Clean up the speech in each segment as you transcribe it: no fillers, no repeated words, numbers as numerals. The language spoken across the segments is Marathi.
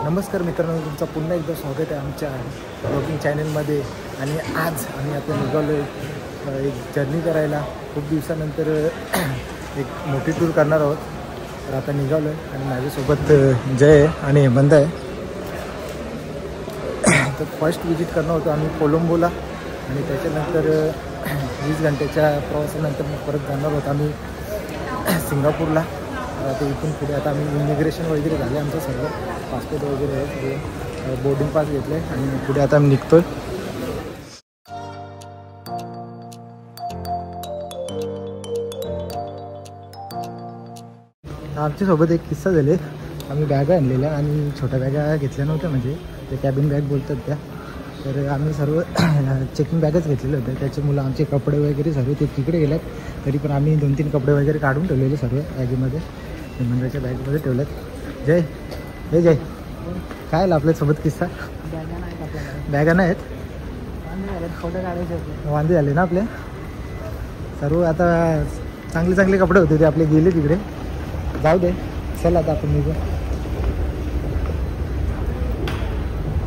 नमस्कार मित्रांनो, तुमचं पुन्हा एकदा स्वागत आहे आमच्या ब्लॉगिंग चॅनलमध्ये. आणि आज आम्ही आता निघालो एक जर्नी करायला. खूप दिवसानंतर एक मोठी टूर करणार आहोत. तर आता निघालो आहे आणि माझ्यासोबत जय आणि हेमंत आहे. तर फर्स्ट विजिट करणार होतो आम्ही कोलंबोला आणि त्याच्यानंतर 20 घंट्याच्या प्रवासानंतर मग परत जाणार होतो आम्ही सिंगापूरला. आता इथून पुढे आता आम्ही इमिग्रेशन वगैरे झाले आमचं सर्व, पासपोर्ट वगैरे आहे सगळे, बोर्डिंग पास घेतले आणि पुढे आता आम्ही निघतोय. आमच्यासोबत एक किस्सा झाले. आम्ही बॅगा आणलेल्या आणि छोट्या बॅगा घेतल्या नव्हत्या, म्हणजे ते कॅबिन बॅग बोलतात त्या. तर आम्ही सर्व चेकिंग बॅगच घेतलेल्या होत्या. त्याचे मुलं आमचे कपडे वगैरे सर्व ते तिकडे गेल्यात. तरी पण आम्ही 2-3 कपडे वगैरे काढून ठेवलेले सर्व बॅगेमध्ये, हेमंताच्या बॅगमध्ये ठेवल्यात. जय हे जय, काय आलं आपल्यासोबत किस्सा? बॅगा नाहीत, फोटो काढायचे होते, वांदे झाले ना आपले सर्व. आता चांगले चांगले कपडे होते ते आपले गेले तिकडे. जाऊ दे, चला आता आपण निघू.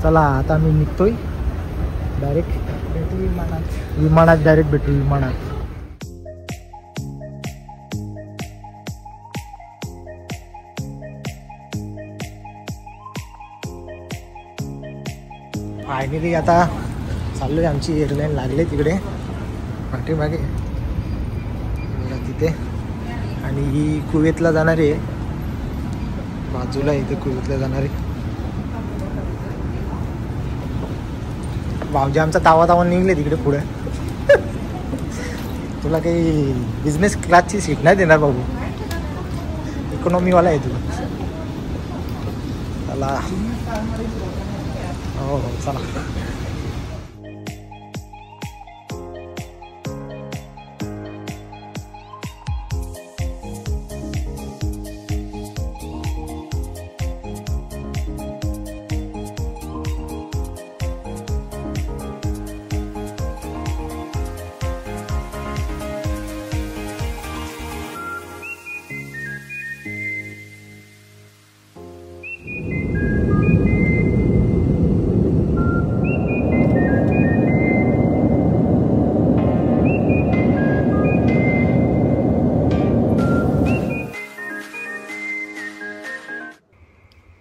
चला आता आम्ही निघतोय. डायरेक्ट भेटू विमानात डायरेक्ट भेटू विमानात. फायनली आता चाललो आहे. आमची एअरलाईन लागले तिकडे पाठीमागे तिथे. आणि ही कुवेतला जाणारी आहे, बाजूला इथे कुवेतला जाणारी. भाऊजी आमचा तावा निघले तिकडे पुढे. तुला काही बिझनेस क्लासची सीट नाही देणार बाबू, इकॉनॉमीवाला आहे तू. चला हो चला.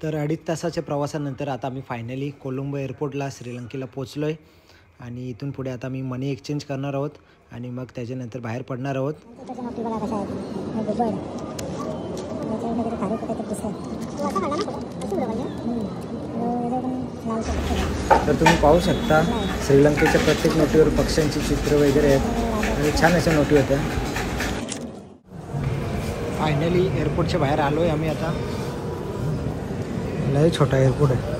तर 2.5 तासाच्या प्रवासानंतर आता आम्ही फायनली कोलंबो एअरपोर्टला श्रीलंकेला पोचलो आहे. आणि इथून पुढे आता आम्ही मनी एक्सचेंज करणार आहोत आणि मग त्याच्यानंतर बाहेर पडणार आहोत. तर तुम्ही पाहू शकता श्रीलंकेच्या प्रत्येक नोटीवर पक्ष्यांची चित्र वगैरे आहेत आणि छान अशा नोटी होत्या. फायनली एअरपोर्टच्या बाहेर आलो आहे आम्ही आता. लय छोटा एअरपोर्ट आहे.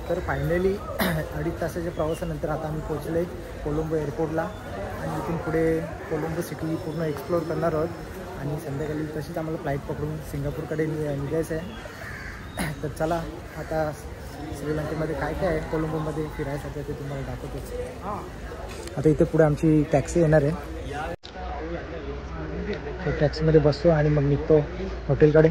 तर फायनली 2.5 तासाच्या प्रवासानंतर आता आम्ही पोहोचलो आहे कोलंबो एअरपोर्टला. आणि इथून पुढे कोलंबो सिटी पूर्ण एक्सप्लोअर करणार आहोत. आणि संध्याकाळी तशीच आम्हाला फ्लाईट पकडून सिंगापूरकडे निघायचं आहे. तर चला आता श्रीलंकेमध्ये काय काय आहे कोलंबोमध्ये फिरायसाठी ते तुम्हाला दाखवतोच. आता इथे पुढे आमची टॅक्सी येणार आहे. टॅक्सीमध्ये बसतो आणि मग निघतो हॉटेलकडे.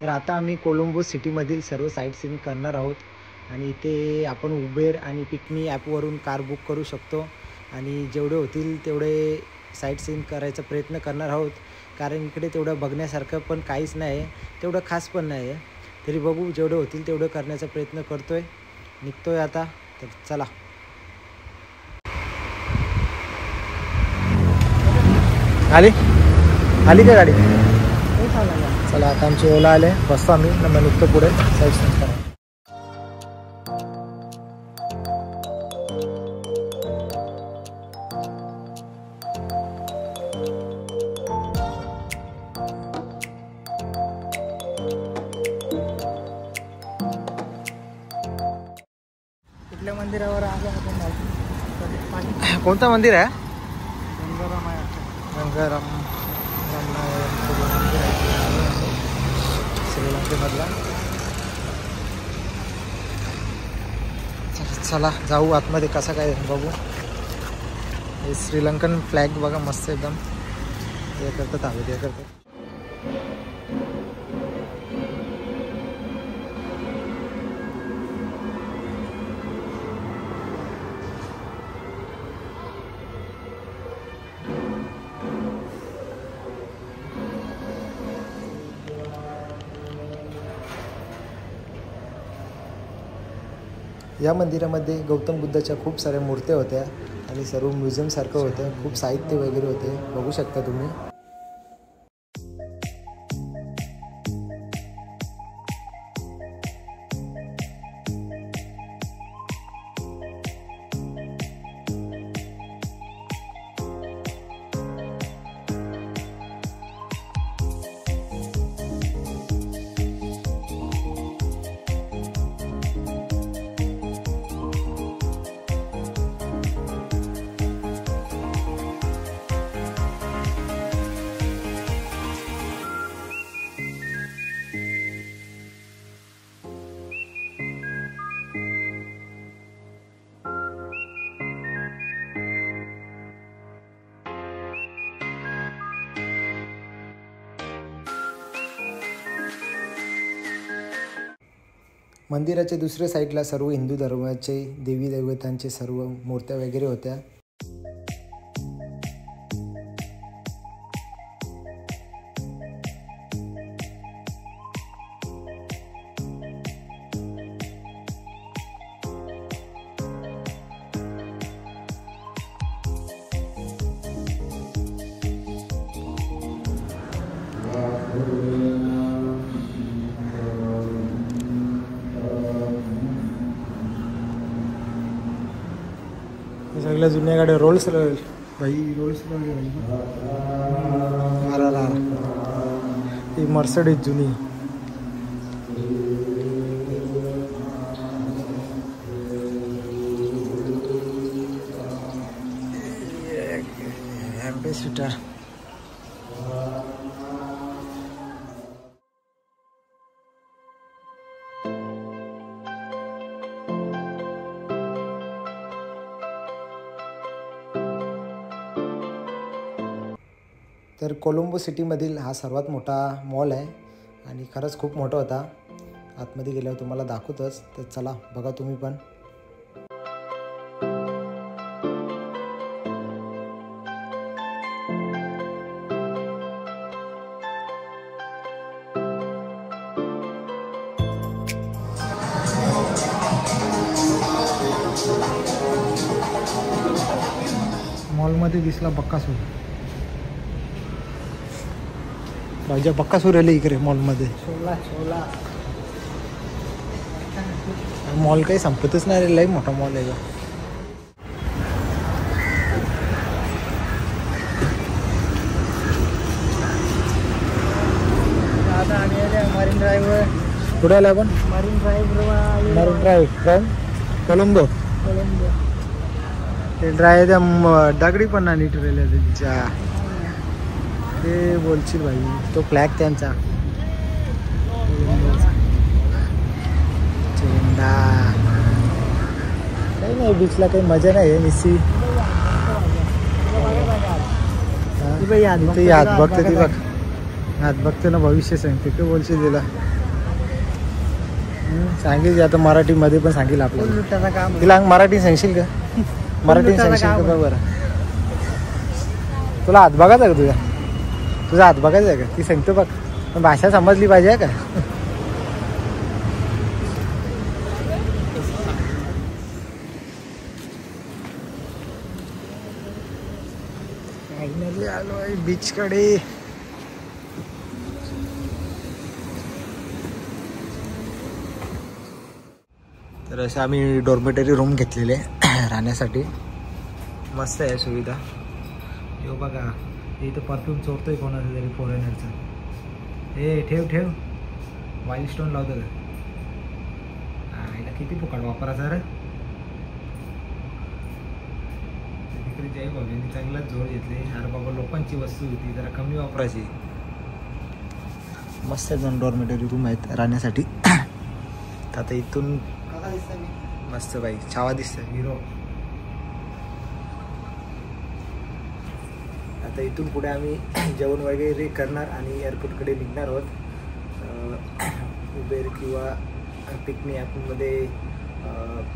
तर आता आम्ही कोलंबो सिटीमधील सर्व साईट सीइंग करणार आहोत. आणि इथे आपण उबेर आणि पिकनी ॲपवरून कार बुक करू शकतो. आणि जेवढे होतील तेवढे साईट सीइंग करायचा प्रयत्न करणार आहोत. कारण इकडे तेवढं बघण्यासारखं पण काहीच नाही आहे, तेवढं खास पण नाही आहे. तरी बघू, जेवढे होतील तेवढं करण्याचा प्रयत्न करतो आहे. निघतो आहे आता, तर चला. आली आली का गाडी? चला आता आमची ओला आले, बसतो आम्ही मग निघतो पुढे साईड चेंज करा. कुठल्या मंदिरावर आलो आपण? कोणतं मंदिर आहे? गंगाराम आहे. गंगाराम श्रीलंकेमधला. चला जाऊ आतमध्ये, कसा काय बघू. हे श्रीलंकन फ्लॅग बघा मस्त एकदम हे करतात, हवे ते करतात. या मंदिरामध्ये गौतम बुद्धाच्या खूप साऱ्या मूर्त्या होत्या आणि सर्व म्युझियमसारखं होतं. खूप साहित्य वगैरे होते, बघू शकता तुम्ही. मंदिराच्या दुसऱ्या साईडला सर्व हिंदू धर्माचे देवी देवतांचे सर्व मूर्त्या वगैरे होत्या. सगळ्या जुन्या गाड्या रोल्स रॉयल भाई, रोल्स रॉयल ती मर्सिडीज जुनी. एम्बेसिडर तर कोलंबो सिटीमधील हा सर्वात मोठा मॉल आहे आणि खरंच खूप मोठा होता. आतमध्ये गेल्यावर तुम्हाला दाखवतोच, तर चला बघा तुम्ही पण. मॉलमध्ये दिसला बक्कासूर. भाज्या बक्कासूर आले इकडे मॉलमध्ये. मॉल काही संपतच नाही रे, लई मोठा मॉल आहे. आता आम्ही आले मरीन ड्राईव्हवर. कुठे आले आपण? Marine drive. Marine drive from Colombo. ते ड्राय त्या दगडी पण ना नीट राहिल्या त्यांच्या. ते बोलशील भाई, तो फ्लॅग त्यांचा चेंडा. काही नाही, बीचला काही मजा नाही आहे निस्सी. हात बघते ती बघ, हात बघते ना, भविष्य सांगते. ते बोलशील तिला सांगेल आता मराठीमध्ये पण सांगेल आपल्याला. तिला मराठी सांगशील का? मराठी सांगशील का बरं? तुला हात बघायचा का तुझा? तुझा हात बघायचा आहे का? ती सांगतो बघ, पण भाषा समजली पाहिजे का? फायनली आलो आहे बीचकडे. तर असं आम्ही डॉर्मेटरी रूम घेतलेले राहण्यासाठी. मस्त आहे सुविधा. यो बघा इथं परफ्यूम चोरतोय कोणाचं तरी फॉरेनरचा. हे ठेव ठेव वाईल्ड स्टोन लावतो का. किती फुकट वापरायचा रे. तिकडे जय बाबींनी चांगलाच जोड घेतले. अरे बाबा लोकांची वस्तू होती जरा कमी वापरायची. मस्त 2 डॉर्मेटरी रूम आहेत राहण्यासाठी. आता इथून मस्त बाई छावा दिसतं हिरो. आता इथून पुढे आम्ही जेवण वगैरे करणार आणि एअरपोर्टकडे निघणार आहोत. उबेर किंवा पिकनी ॲपमध्ये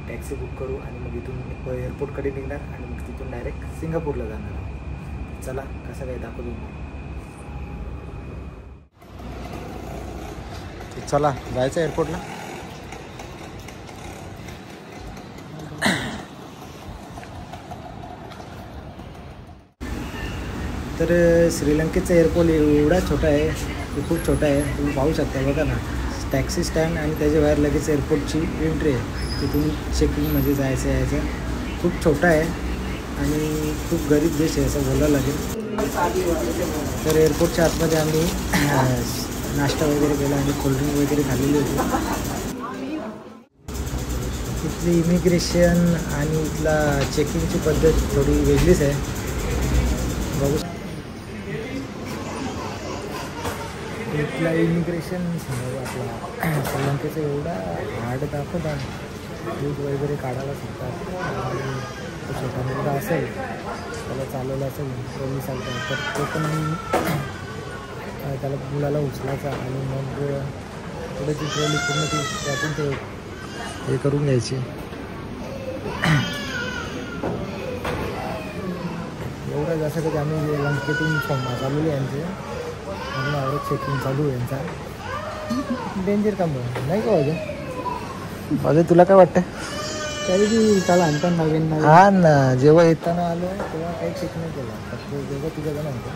टॅक्सी बुक करू आणि मग इथून एअरपोर्टकडे निघणार आणि मग तिथून डायरेक्ट सिंगापूरला जाणार आहोत. चला कसं काय दाखवतो. चला जायचं एअरपोर्टला. तर श्रीलंकेचं एअरपोर्ट एवढा छोटा आहे की खूप छोटा आहे. तुम्ही पाहू शकता बघा ना. टॅक्सी स्टँड आणि त्याच्या बाहेर लगेच एअरपोर्टची एंट्री आहे. तिथून चेकिंग म्हणजे जायचं यायचं. खूप छोटा आहे आणि खूप गरीब देश आहे असं बोलायला लागेल. तर एअरपोर्टच्या आतमध्ये आम्ही नाश्ता वगैरे केला आणि कोल्ड्रिंक वगैरे खाल्लेली होती. इथली इमिग्रेशन आणि इथला चेकिंगची पद्धत थोडी वेगळीच आहे. बघू इथला इमिग्रेशन आपला श्रीलंकेचं एवढा हार्ड दाखवतात. दूध वगैरे काढायला सांगतात. आणि छोटा मुलगा असेल त्याला चालवलं असेल ट्रॉली चालतं तर तो पण त्याला मुलाला उचलायचा आणि मग पुढे ती ट्रॉली पूर्ण ती त्यातून ते हे करून घ्यायची. एवढं जसं कधी आम्ही लंकेतून चालवले यांचे म्हणून आवडत चेकिंग चालू आहे यांचा. डेंजर काम नाही का अजून. अजून तुला काय वाटतं. तरी बी त्याला आणता नवीन हा ना. जेव्हा येताना आलो तेव्हा काही चेक नाही केला. फक्त जेव्हा तुझं जण होतं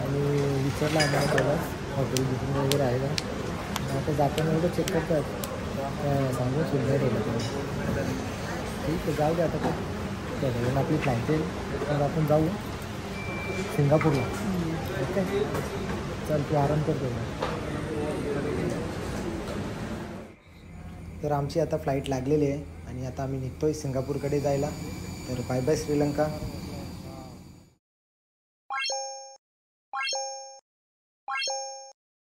आणि विचारलं आम्हाला तेव्हा हॉटेल बुकिंग वगैरे आहे का. आता जाताना एवढं चेक करतात सांगून सुद्धा ठेवलं. ठीक आहे जाऊ दे आता काय. आपली फ्लाईट येईल तर आपण जाऊ सिंगापूरला. ओके चल तू आराम करतो. तर आमची आता फ्लाईट लागलेली आहे आणि आता आम्ही निघतोय सिंगापूरकडे जायला. तर बाय बाय श्रीलंका.